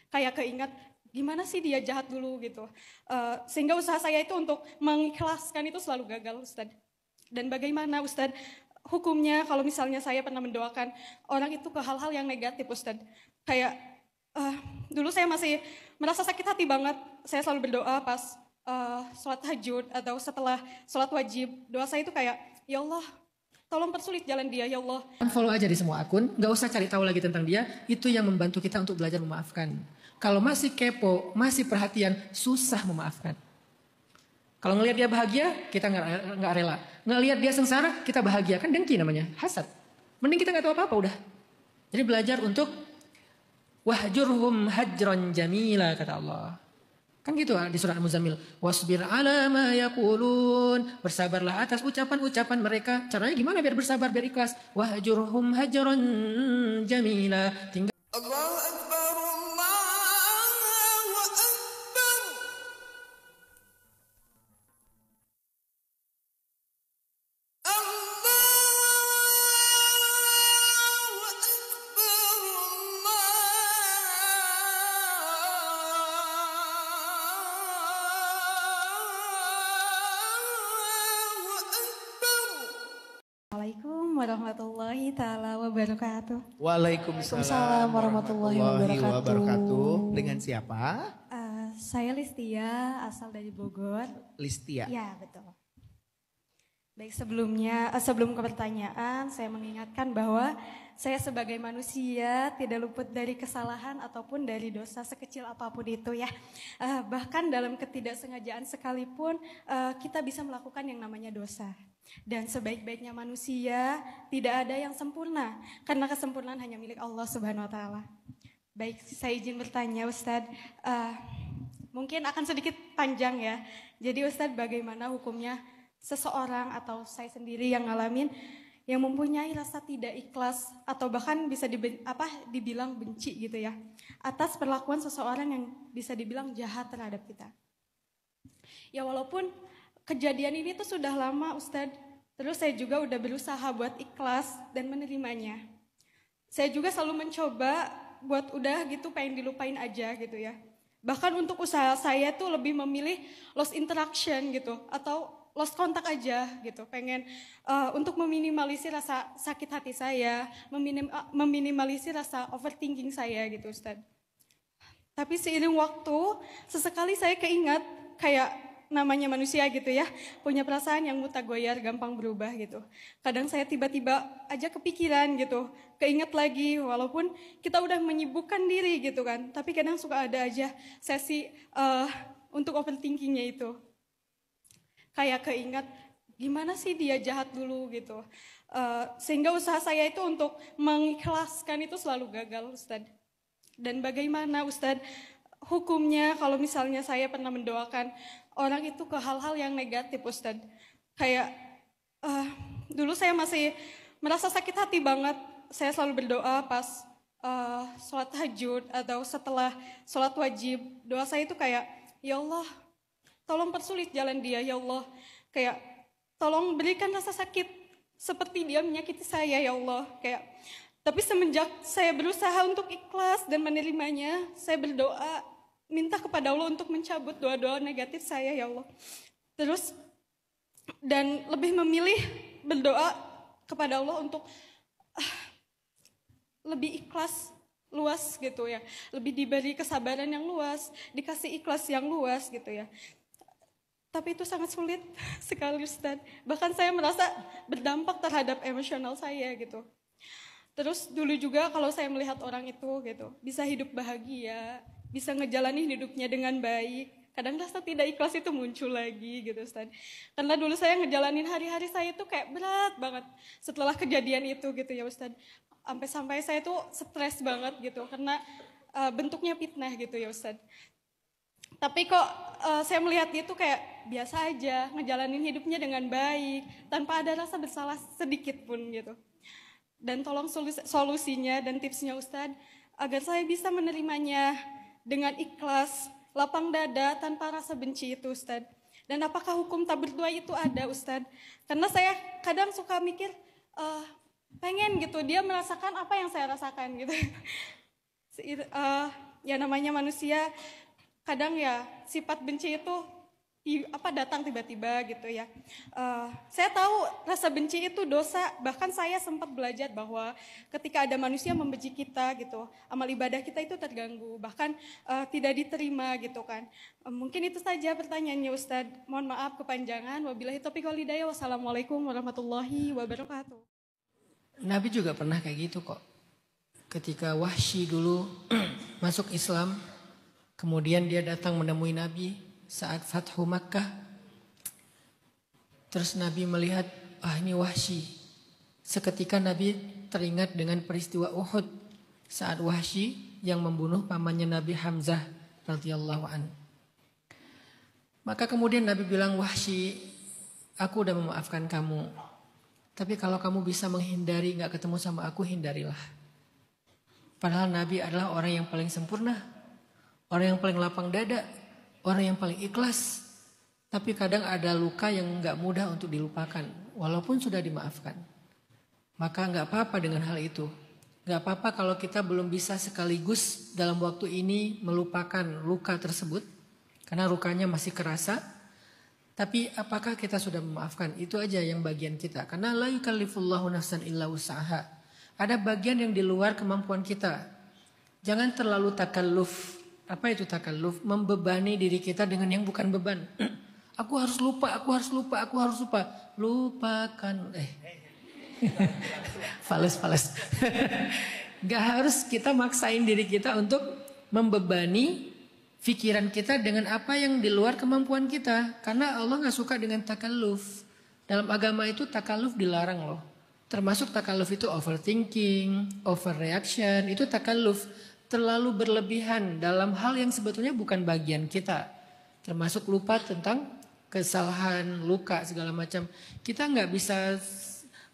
kayak keingat gimana sih dia jahat dulu gitu. Sehingga usaha saya itu untuk mengikhlaskan itu selalu gagal, Ustadz. Dan bagaimana, Ustadz, hukumnya kalau misalnya saya pernah mendoakan orang itu ke hal-hal yang negatif, Ustadz. Kayak dulu saya masih merasa sakit hati banget. Saya selalu berdoa pas sholat tahajud atau setelah sholat wajib. Doa saya itu kayak, ya Allah, tolong persulit jalan dia, ya Allah. Follow aja di semua akun, gak usah cari tahu lagi tentang dia. Itu yang membantu kita untuk belajar memaafkan. Kalau masih kepo, masih perhatian, susah memaafkan. Kalau ngelihat dia bahagia, kita nggak rela. Ngelihat dia sengsara, kita bahagia. Kan dengki namanya, hasad. Mending kita nggak tahu apa-apa udah. Jadi belajar untuk wahjurhum hajran jamila, kata Allah. Kan gitu di surat Al-Muzammil. Wasbir ala ma yaqulun. Bersabarlah atas ucapan-ucapan mereka. Caranya gimana biar bersabar, biar ikhlas? Wahjurhum hajran jamila. Tinggal Allahu Akbar, Allahu Akbar. Allahu Akbar, Allahu Akbar. Assalamualaikum warahmatullahi ta'ala wabarakatuh. Waalaikumsalam warahmatullahi wabarakatuh. Dengan siapa? Saya Listia, asal dari Bogor. Listia. Ya, betul. Baik, sebelumnya, sebelum ke pertanyaan, saya mengingatkan bahwa saya sebagai manusia tidak luput dari kesalahan ataupun dari dosa sekecil apapun itu ya. Bahkan dalam ketidaksengajaan sekalipun kita bisa melakukan yang namanya dosa. Dan sebaik-baiknya manusia tidak ada yang sempurna, karena kesempurnaan hanya milik Allah Subhanahu Wa Taala. Baik, saya izin bertanya Ustadz, mungkin akan sedikit panjang ya. Jadi Ustadz, bagaimana hukumnya seseorang atau saya sendiri yang ngalamin yang mempunyai rasa tidak ikhlas atau bahkan bisa dibilang benci gitu ya atas perlakuan seseorang yang bisa dibilang jahat terhadap kita. Ya walaupun kejadian ini tuh sudah lama Ustadz, terus saya juga udah berusaha buat ikhlas dan menerimanya. Saya juga selalu mencoba buat udah gitu pengen dilupain aja gitu ya. Bahkan untuk usaha saya tuh lebih memilih lost interaction gitu atau lost kontak aja gitu, pengen untuk meminimalisir rasa sakit hati saya, meminimalisir rasa overthinking saya gitu Ustadz. Tapi seiring waktu, sesekali saya keingat kayak namanya manusia gitu ya, punya perasaan yang mutagoyar, gampang berubah gitu. Kadang saya tiba-tiba aja kepikiran gitu, keinget lagi walaupun kita udah menyibukkan diri gitu kan, tapi kadang suka ada aja sesi untuk overthinkingnya itu. Kayak keingat gimana sih dia jahat dulu gitu. Sehingga usaha saya itu untuk mengikhlaskan itu selalu gagal Ustadz. Dan bagaimana Ustadz hukumnya kalau misalnya saya pernah mendoakan orang itu ke hal-hal yang negatif Ustadz. Kayak dulu saya masih merasa sakit hati banget. Saya selalu berdoa pas sholat tahajud atau setelah sholat wajib. Doa saya itu kayak, ya Allah, tolong persulit jalan dia, ya Allah. Kayak, tolong berikan rasa sakit seperti dia menyakiti saya, ya Allah. Kayak, tapi semenjak saya berusaha untuk ikhlas dan menerimanya, saya berdoa, minta kepada Allah untuk mencabut doa-doa negatif saya, ya Allah. Terus, dan lebih memilih berdoa kepada Allah untuk lebih ikhlas, luas gitu ya. Lebih diberi kesabaran yang luas, dikasih ikhlas yang luas gitu ya. Tapi itu sangat sulit sekali Ustadz. Bahkan saya merasa berdampak terhadap emosional saya gitu. Terus dulu juga kalau saya melihat orang itu gitu, bisa hidup bahagia, bisa ngejalanin hidupnya dengan baik. Kadang rasa tidak ikhlas itu muncul lagi gitu Ustadz. Karena dulu saya ngejalanin hari-hari saya itu kayak berat banget setelah kejadian itu gitu ya Ustadz. Sampai saya tuh stres banget gitu karena bentuknya fitnah gitu ya Ustadz. Tapi kok saya melihat dia tuh kayak biasa aja, ngejalanin hidupnya dengan baik, tanpa ada rasa bersalah sedikit pun gitu. Dan tolong solusinya dan tipsnya Ustadz, agar saya bisa menerimanya dengan ikhlas, lapang dada, tanpa rasa benci itu Ustadz. Dan apakah hukum tak berdua itu ada Ustadz? Karena saya kadang suka mikir, pengen gitu, dia merasakan apa yang saya rasakan gitu. ya namanya manusia, kadang ya sifat benci itu datang tiba-tiba gitu ya. Saya tahu rasa benci itu dosa, bahkan saya sempat belajar bahwa ketika ada manusia membenci kita gitu, amal ibadah kita itu terganggu, bahkan tidak diterima gitu kan. Mungkin itu saja pertanyaannya Ustadz. Mohon maaf kepanjangan. Wabillahi taufiq wal hidayah. Wassalamualaikum warahmatullahi wabarakatuh. Nabi juga pernah kayak gitu kok. Ketika Wahsy dulu masuk Islam, kemudian dia datang menemui Nabi saat Fathu Makkah. Terus Nabi melihat, ini Wahsy. Seketika Nabi teringat dengan peristiwa Uhud saat Wahsy yang membunuh pamannya Nabi Hamzah radhiyallahu an. Maka kemudian Nabi bilang, Wahsy, aku udah memaafkan kamu. Tapi kalau kamu bisa menghindari gak ketemu sama aku, hindarilah. Padahal Nabi adalah orang yang paling sempurna, orang yang paling lapang dada, orang yang paling ikhlas. Tapi kadang ada luka yang gak mudah untuk dilupakan, walaupun sudah dimaafkan. Maka gak apa-apa dengan hal itu. Gak apa-apa kalau kita belum bisa sekaligus dalam waktu ini melupakan luka tersebut, karena lukanya masih kerasa. Tapi apakah kita sudah memaafkan? Itu aja yang bagian kita. Karena la yukallifullahu nafsan illa wus'aha. Ada bagian yang di luar kemampuan kita. Jangan terlalu takalluf. Apa itu takalluf? Membebani diri kita dengan yang bukan beban. Aku harus lupa, aku harus lupa, aku harus lupa. Lupakan. Fales. Gak harus kita maksain diri kita untuk membebani pikiran kita dengan apa yang di luar kemampuan kita. Karena Allah gak suka dengan takalluf. Dalam agama itu takalluf dilarang loh. Termasuk takalluf itu overthinking, overreaction. Itu takalluf. Terlalu berlebihan dalam hal yang sebetulnya bukan bagian kita. Termasuk lupa tentang kesalahan, luka, segala macam. Kita nggak bisa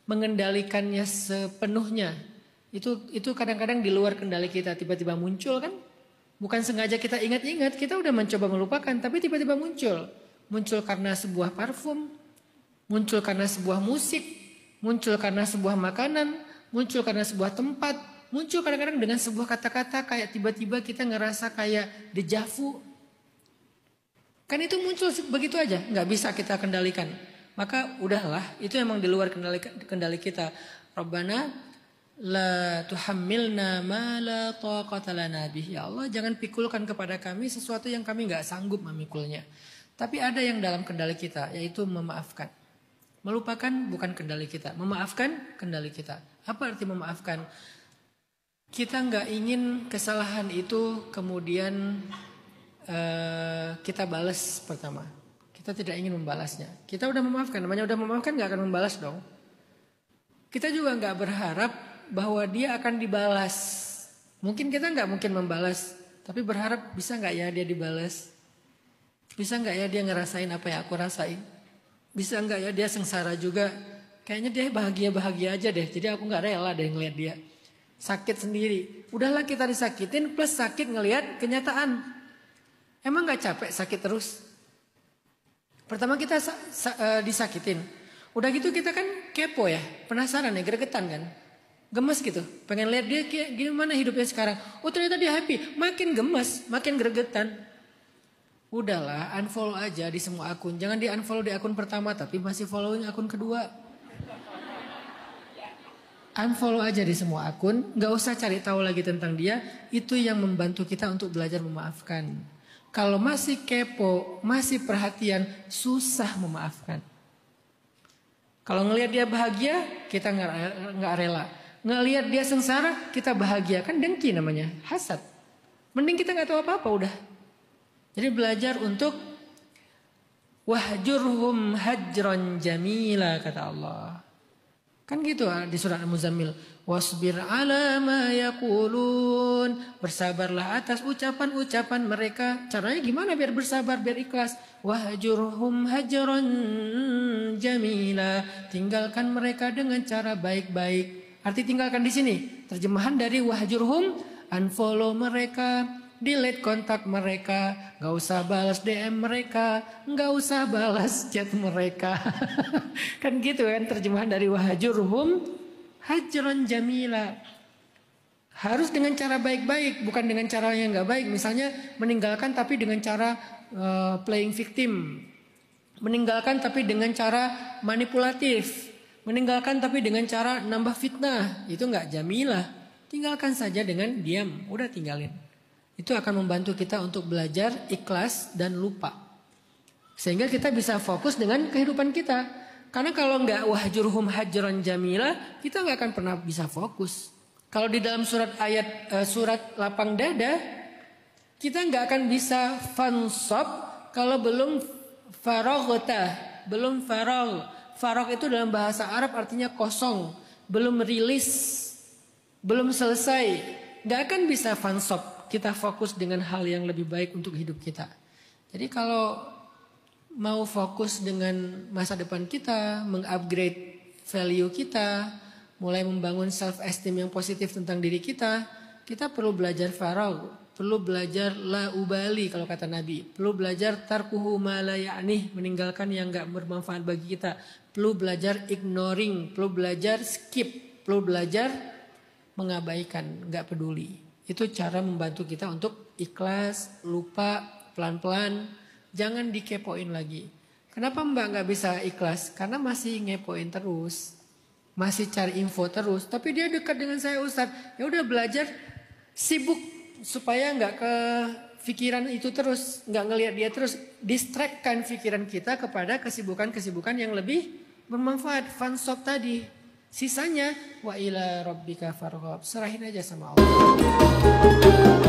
mengendalikannya sepenuhnya. Itu kadang-kadang di luar kendali kita. Tiba-tiba muncul kan. Bukan sengaja kita ingat-ingat. Kita udah mencoba melupakan. Tapi tiba-tiba muncul. Muncul karena sebuah parfum. Muncul karena sebuah musik. Muncul karena sebuah makanan. Muncul karena sebuah tempat. Muncul kadang-kadang dengan sebuah kata-kata kayak tiba-tiba kita ngerasa kayak dejavu. Kan itu muncul begitu aja, nggak bisa kita kendalikan. Maka udahlah, itu emang di luar kendali kita. Rabbana la tuhammilna ma la taqata lana bih. Ya Allah, jangan pikulkan kepada kami sesuatu yang kami nggak sanggup memikulnya. Tapi ada yang dalam kendali kita, yaitu memaafkan. Melupakan bukan kendali kita, memaafkan kendali kita. Apa arti memaafkan? Kita nggak ingin kesalahan itu kemudian kita balas pertama. Kita tidak ingin membalasnya. Kita udah memaafkan, namanya udah memaafkan nggak akan membalas dong. Kita juga nggak berharap bahwa dia akan dibalas. Mungkin kita nggak mungkin membalas, tapi berharap bisa nggak ya dia dibalas? Bisa nggak ya dia ngerasain apa yang aku rasain? Bisa nggak ya dia sengsara juga? Kayaknya dia bahagia-bahagia aja deh. Jadi aku nggak rela deh ngeliat dia sakit sendiri. Udahlah kita disakitin plus sakit ngelihat kenyataan. Emang gak capek sakit terus? Pertama kita disakitin. Udah gitu kita kan kepo ya. Penasaran ya, gregetan kan. Gemes gitu. Pengen lihat dia gimana hidupnya sekarang. Oh ternyata dia happy. Makin gemes, makin gregetan. Udahlah unfollow aja di semua akun. Jangan di unfollow di akun pertama tapi masih following akun kedua. Unfollow aja di semua akun, gak usah cari tahu lagi tentang dia. Itu yang membantu kita untuk belajar memaafkan. Kalau masih kepo, masih perhatian, susah memaafkan. Kalau ngelihat dia bahagia, kita nggak rela. Ngelihat dia sengsara, kita bahagia. Kan dengki namanya, hasad. Mending kita nggak tahu apa-apa udah. Jadi belajar untuk wahjurhum hajron jamila kata Allah. Kan gitu di surat Al-Muzammil. Wasbir ala ma yaqulun. Bersabarlah atas ucapan-ucapan mereka. Caranya gimana biar bersabar, biar ikhlas? Wahjurhum hajran jamila. Tinggalkan mereka dengan cara baik-baik. Arti tinggalkan di sini. Terjemahan dari wahjurhum, unfollow mereka. Delete kontak mereka, gak usah balas DM mereka, gak usah balas chat mereka. Kan gitu kan terjemahan dari wahajurhum hajran jamila. Harus dengan cara baik-baik, bukan dengan cara yang nggak baik. Misalnya meninggalkan tapi dengan cara playing victim. Meninggalkan tapi dengan cara manipulatif. Meninggalkan tapi dengan cara nambah fitnah. Itu nggak jamilah. Tinggalkan saja dengan diam. Udah tinggalin. Itu akan membantu kita untuk belajar ikhlas dan lupa. Sehingga kita bisa fokus dengan kehidupan kita. Karena kalau nggak wahjurhum hajran jamila, kita nggak akan pernah bisa fokus. Kalau di dalam surat lapang dada, kita nggak akan bisa fansab kalau belum faragota, belum farag. Farag itu dalam bahasa Arab artinya kosong, belum rilis, belum selesai. Nggak akan bisa fansab, kita fokus dengan hal yang lebih baik untuk hidup kita. Jadi kalau mau fokus dengan masa depan kita, mengupgrade value kita, mulai membangun self esteem yang positif tentang diri kita perlu belajar faragh, perlu belajar la ubali kalau kata Nabi, perlu belajar tarkuhu ma la ya'nih, meninggalkan yang enggak bermanfaat bagi kita, perlu belajar ignoring, perlu belajar skip, perlu belajar mengabaikan, enggak peduli. Itu cara membantu kita untuk ikhlas, lupa, pelan-pelan. Jangan dikepoin lagi. Kenapa Mbak nggak bisa ikhlas? Karena masih ngepoin terus, masih cari info terus. Tapi dia dekat dengan saya Ustadz. Ya udah belajar, sibuk supaya nggak ke pikiran itu terus, nggak ngelihat dia terus. Distract-kan pikiran kita kepada kesibukan-kesibukan yang lebih bermanfaat. Fansop tadi. Sisanya wa ila rabbika farghab. Serahin aja sama Allah.